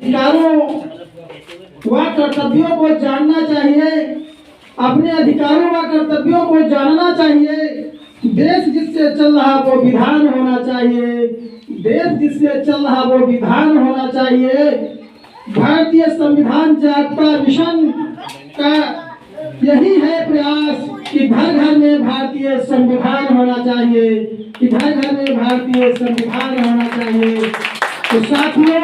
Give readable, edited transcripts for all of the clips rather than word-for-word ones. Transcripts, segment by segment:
अधिकारों व कर्तव्यों को जानना चाहिए, अपने अधिकारों व कर्तव्यों को जानना चाहिए। देश जिससे चल रहा वो विधान होना चाहिए, देश जिससे चल रहा वो विधान होना चाहिए। भारतीय संविधान जागता मिशन का यही है प्रयास कि घर घर में भारतीय संविधान होना चाहिए, कि घर घर में भारतीय संविधान होना चाहिए। तो साथियों,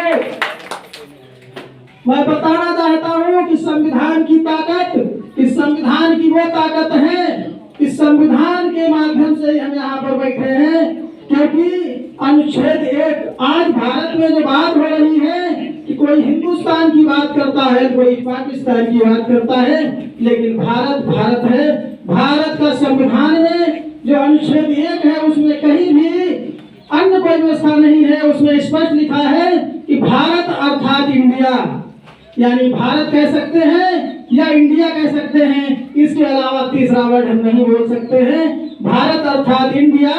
मैं बताना चाहता हूँ कि संविधान की ताकत, इस संविधान की वो ताकत है, इस संविधान के माध्यम से हम यहाँ पर बैठे हैं, क्योंकि अनुच्छेद 1 आज भारत में जो बात हो रही है कि कोई हिंदुस्तान की बात करता है, कोई पाकिस्तान की बात करता है, लेकिन भारत भारत है। भारत का संविधान में जो अनुच्छेद 1 है उसमें कहीं भी अन्य कोई व्यवस्था नहीं है। उसमें स्पष्ट लिखा है कि भारत अर्थात इंडिया, यानी भारत कह सकते हैं या इंडिया कह सकते हैं, इसके अलावा तीसरा वर्ड हम नहीं बोल सकते हैं। भारत अर्थात इंडिया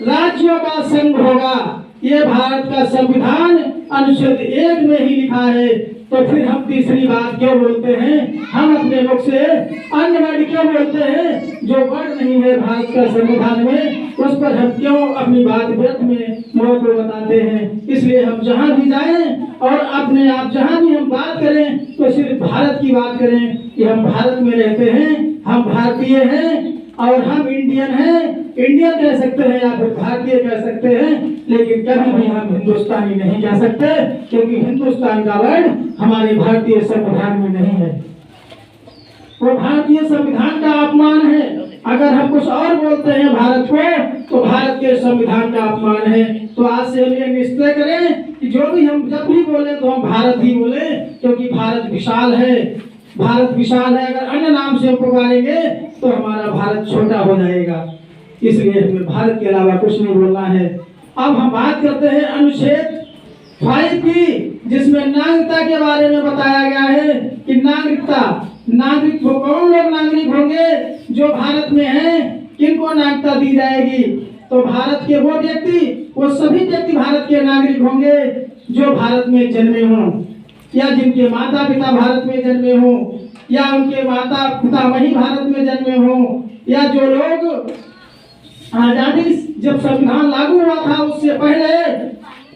राज्यों का संघ होगा, ये भारत का संविधान अनुच्छेद 1 में ही लिखा है। तो फिर हम तीसरी बात क्यों बोलते हैं, हम अपने मुख से अन्य वर्ड क्यों बोलते हैं जो वर्ड नहीं है भारत का संविधान में, उस पर हम क्यों अपनी बात व्यर्थ में लोगों को बताते हैं। इसलिए हम जहां भी जाएं और अपने आप जहां भी हम बात करें तो सिर्फ भारत की बात करें कि हम भारत में रहते हैं, हम भारतीय हैं और हम इंडियन हैं। इंडियन कह सकते हैं या फिर भारतीय कह सकते हैं, लेकिन कभी भी हम हिंदुस्तानी नहीं कह सकते, क्योंकि हिंदुस्तान का वर्ड हमारे भारतीय संविधान में नहीं है। वो भारतीय संविधान का अपमान है। अगर हम कुछ और बोलते हैं भारत को तो भारत के संविधान का अपमान है। तो आज से हम ये निश्चय करें कि जो भी हम जब भी बोले तो हम भारत ही बोले, क्योंकि भारत विशाल है, भारत विशाल है। अगर अन्य नाम से हम पुकारेंगे तो हमारा भारत छोटा हो जाएगा, इसलिए हमें भारत के अलावा कुछ नहीं बोलना है। अब हम बात करते हैं अनुच्छेद 5 की, जिसमें नागरिकता के बारे में बताया गया है कि नागरिक कौन लोग नागरिक होंगे जो भारत में हैं, किनको नागरिकता दी जाएगी। तो भारत के वो व्यक्ति, वो सभी व्यक्ति भारत के नागरिक होंगे जो भारत में जन्मे हों, या जिनके माता पिता भारत में जन्मे हों, या उनके माता पिता वही भारत में जन्मे हों, या जो लोग आजादी जब संविधान लागू हुआ था उससे पहले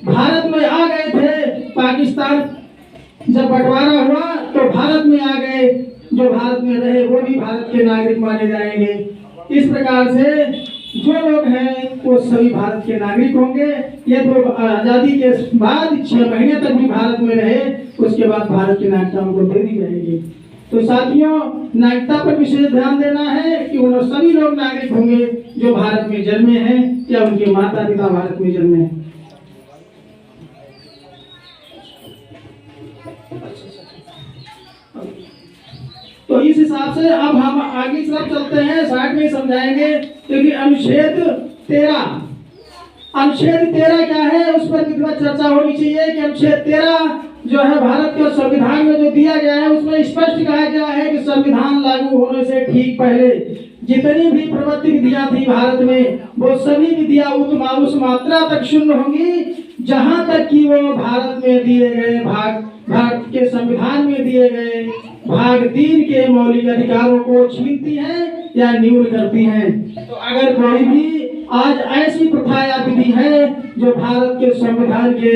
भारत में आ गए थे, पाकिस्तान जब बंटवारा हुआ तो भारत में आ गए, जो भारत में रहे वो भी भारत के नागरिक माने जाएंगे। इस प्रकार से जो लोग हैं वो सभी भारत के नागरिक होंगे। ये तो आजादी के बाद 6 महीने तक भी भारत में रहे, उसके बाद भारत की नागरिकता उनको दे दी जाएगी। तो साथियों, नागरिकता पर विशेष ध्यान देना है कि उन सभी लोग नागरिक होंगे जो भारत में जन्मे हैं या उनके माता पिता भारत में जन्मे हैं। तो इस हिसाब से अब हम आगे की तरफ चलते हैं, साइड में समझाएंगे, क्योंकि अनुच्छेद 13 क्या है उस पर विधिवत चर्चा होनी चाहिए। कि अनुच्छेद 13 जो है भारत के संविधान में जो दिया गया है उसमें स्पष्ट कहा गया है कि संविधान लागू होने से ठीक पहले जितनी भी प्रवृत्ति विधियां थी भारत में, वो सभी विधियां उस मात्रा तक शून्य होंगी जहां तक कि वो भारत में दिए गए भारत के संविधान में दिए गए भाग 3 के मौलिक अधिकारों को छीनती हैं या न्यून करती हैं। तो अगर कोई भी आज ऐसी प्रथा या विधि है जो भारत के संविधान के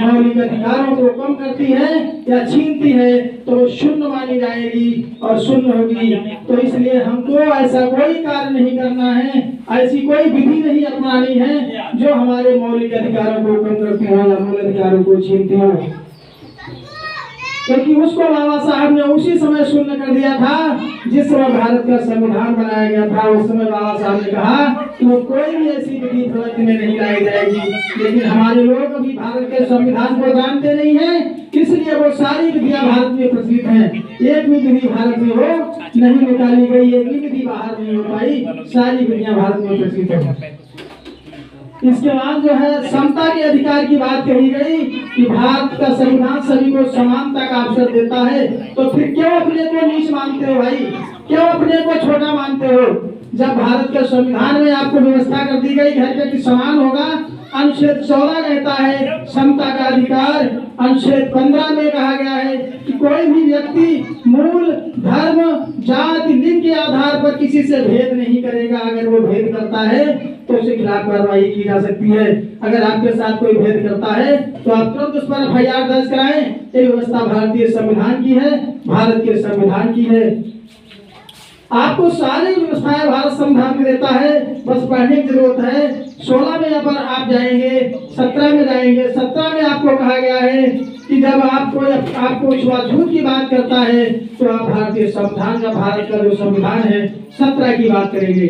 मौलिक अधिकारों को कम करती है या छीनती है, तो शून्य मानी जाएगी और शून्य होगी। तो इसलिए हमको ऐसा कोई कार्य नहीं करना है, ऐसी कोई विधि नहीं अपनानी है जो हमारे मौलिक अधिकारों को कम करती हो या मौलिक अधिकारों को छीनती हो, क्योंकि उसको बाबा साहब ने उसी समय शून्य कर दिया था जिस समय भारत का संविधान बनाया गया था। उस समय बाबा साहब ने कहा कि वो कोई भी ऐसी विधि प्रवृत्ति में नहीं लाई जाएगी। लेकिन हमारे लोग अभी भारत के संविधान को जानते नहीं हैं, इसलिए वो सारी विधियां भारत में प्रचलित हैं। एक भी विधि भारत में वो नहीं निकाली गई, एक भी विधि बाहर नहीं हो पाई, सारी विधियां भारत में प्रचलित है। इसके बाद जो है समता के अधिकार की बात कही गई कि भारत का संविधान सभी को समानता का अवसर देता है। तो फिर क्यों अपने को नीच मानते हो भाई, क्यों अपने को छोटा मानते हो? जब भारत के संविधान में आपको व्यवस्था कर दी गई हर व्यक्ति समान होगा, अनुच्छेद 14 कहता है समता का अधिकार। अनुच्छेद 15 में कहा गया है कि कोई भी व्यक्ति मूल, धर्म, जाति, लिंग के आधार पर किसी से भेद नहीं करेगा। अगर वो भेद करता है तो उसके खिलाफ कार्रवाई की जा सकती है। अगर आपके साथ कोई भेद करता है तो आप तुरंत उस पर FIR दर्ज कराएं। ये व्यवस्था भारतीय संविधान की है, भारत के संविधान की है। आपको सारी व्यवस्थाएं भारत संविधान में देता है, बस पढ़ने की जरूरत है। 16 में पर आप जाएंगे, 17 में जाएंगे। 17 में आपको कहा गया है कि जब आपको छुआछूत की बात करता है तो आप भारतीय संविधान का, भारत का जो संविधान है 17 की बात करेंगे।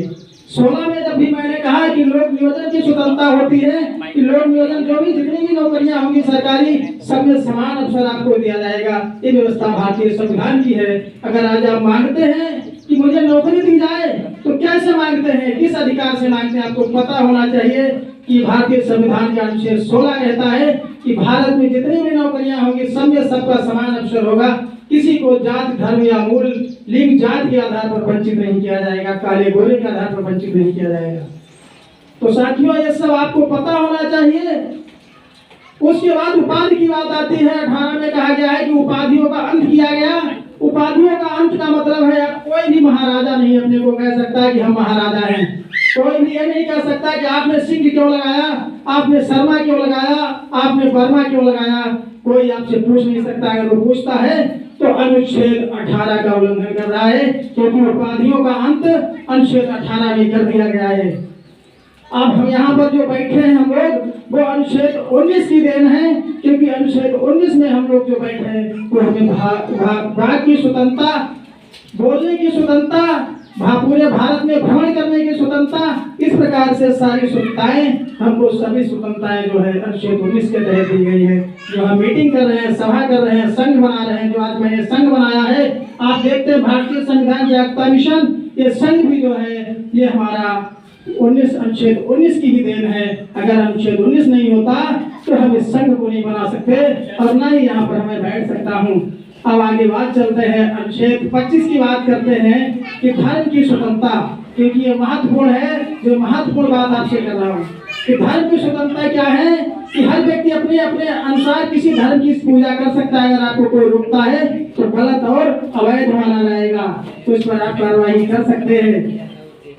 16 में जब भी मैंने कहा कि लोक नियोजन की स्वतंत्रता होती है, कि लोक नियोजन जो भी जितनी भी नौकरियां होंगी सरकारी, सब में समान अवसर आपको दिया जाएगा। ये व्यवस्था भारतीय संविधान की है। अगर आज आप मांगते हैं कि मुझे नौकरी दी जाए तो कैसे मांगते हैं, किस अधिकार से मांगते हैं, आपको पता होना चाहिए कि भारतीय संविधान का अनुच्छेद 16 कहता है कि भारत में जितनी भी नौकरियां होंगी सब में सबका समान अवसर होगा। किसी को जाति, धर्म या मूल, लिंग, जाति के आधार पर वंचित नहीं किया जाएगा, काले गोरे के आधार पर वंचित नहीं किया जाएगा। तो साथियों, ये सब आपको पता होना चाहिए। उसके बाद उपाधि की बात आती है। 18 में कहा गया है कि उपाधियों का अंत किया गया। उपाधियों का अंत का मतलब है कोई भी महाराजा नहीं अपने को कह सकता कि हम महाराजा हैं। कोई भी ये नहीं कह सकता कि आपने सिंह क्यों लगाया, आपने शर्मा क्यों लगाया, आपने वर्मा क्यों लगाया। कोई आपसे पूछ नहीं सकता। अगर वो पूछता है तो अनुच्छेद 18 का उल्लंघन कर रहा है, क्योंकि उपाधियों का अंत अनुच्छेद 18 में कर दिया गया है। अब हम यहाँ पर जो बैठे हैं हम लोग, वो अनुच्छेद 19 की देन है, क्योंकि अनुच्छेद 19 में हम लोग जो बैठे हैं वो हमें वाक की स्वतंत्रता, बोलने की स्वतंत्रता, पूरे भारत में भ्रमण करने की स्वतंत्रता, इस प्रकार से सारी स्वतंत्रताएं हमको, सभी स्वतंत्रताएं जो है अनुच्छेद 19 के तहत दी गई है। जो हम मीटिंग कर रहे हैं, सभा कर रहे हैं, संघ बना रहे हैं, जो आज मैंने संघ बनाया है, आप देखते हैं भारतीय संविधान जागरूकता मिशन, ये संघ भी जो है ये हमारा अनुच्छेद 19 की ही देन है। अगर अनुच्छेद 19 नहीं होता तो हम इस संघ को नहीं बना सकते और ना ही यहाँ पर मैं बैठ सकता हूँ। अब आगे बात चलते हैं, अनुच्छेद 25 की बात करते हैं कि धर्म की स्वतंत्रता, क्योंकि ये महत्वपूर्ण है। जो महत्वपूर्ण बात आपसे कर रहा हूँ कि धर्म की स्वतंत्रता क्या है, कि हर व्यक्ति अपने अपने अनुसार किसी धर्म की पूजा कर सकता है। अगर आपको कोई रोकता है तो गलत और अवैध माना जाएगा, तो इस पर आप कार्रवाई कर सकते हैं।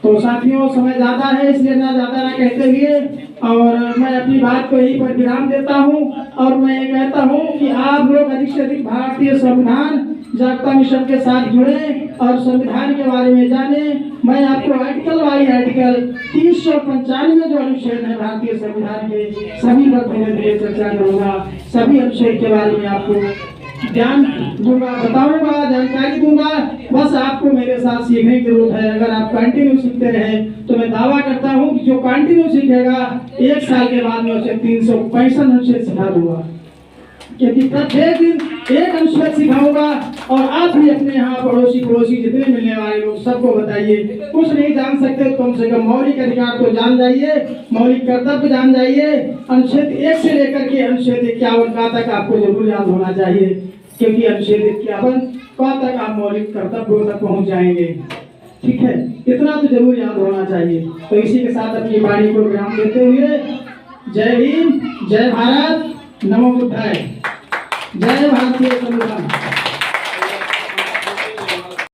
तो साथियों, समय ज्यादा है, इसलिए ना ज्यादा ना कहते हुए और मैं अपनी बात को यहीं पर विराम देता हूं और मैं ये कहता हूं कि आप लोग अधिक से अधिक भारतीय संविधान जागरूकता मिशन के साथ जुड़े और संविधान के बारे में जाने। मैं आपको आर्टिकल वाई आर्टिकल 395 जो अनुच्छेद है भारतीय संविधान के, सभी पर धीरे धीरे चर्चा करूंगा। सभी अनुच्छेद के बारे में आपको ज्ञान दूंगा, बताऊंगा, जानकारी दूंगा। बस आपको मेरे साथ सीखने की जरूरत है। अगर आप कंटिन्यू सीखते रहे तो मैं दावा करता हूं कि जो कंटिन्यू सीखेगा 1 साल के बाद में उसे 365 अनुच्छेद सिखा दूंगा, क्योंकि प्रत्येक दिन एक अनुच्छेद सिखाऊंगा। और आप भी अपने यहाँ पड़ोसी जितने मिलने वाले लोग सबको बताइए। कुछ नहीं जान सकते तो कम से कम मौलिक अधिकार तो जान जाइए, मौलिक कर्तव्य जान जाइए। अनुच्छेद 1 से लेकर के अनुच्छेद 51 तक आपको जरूर याद होना चाहिए, क्योंकि अनुच्छेद 51 तक आप मौलिक कर्तव्यों तक पहुँच जाएंगे। ठीक है, इतना तो जरूर याद होना चाहिए। तो इसी के साथ अपनी वाणी को विराम देते हुए जय हिंद, जय भारत, नमो बुद्धाय, जय भारतीय संविधान।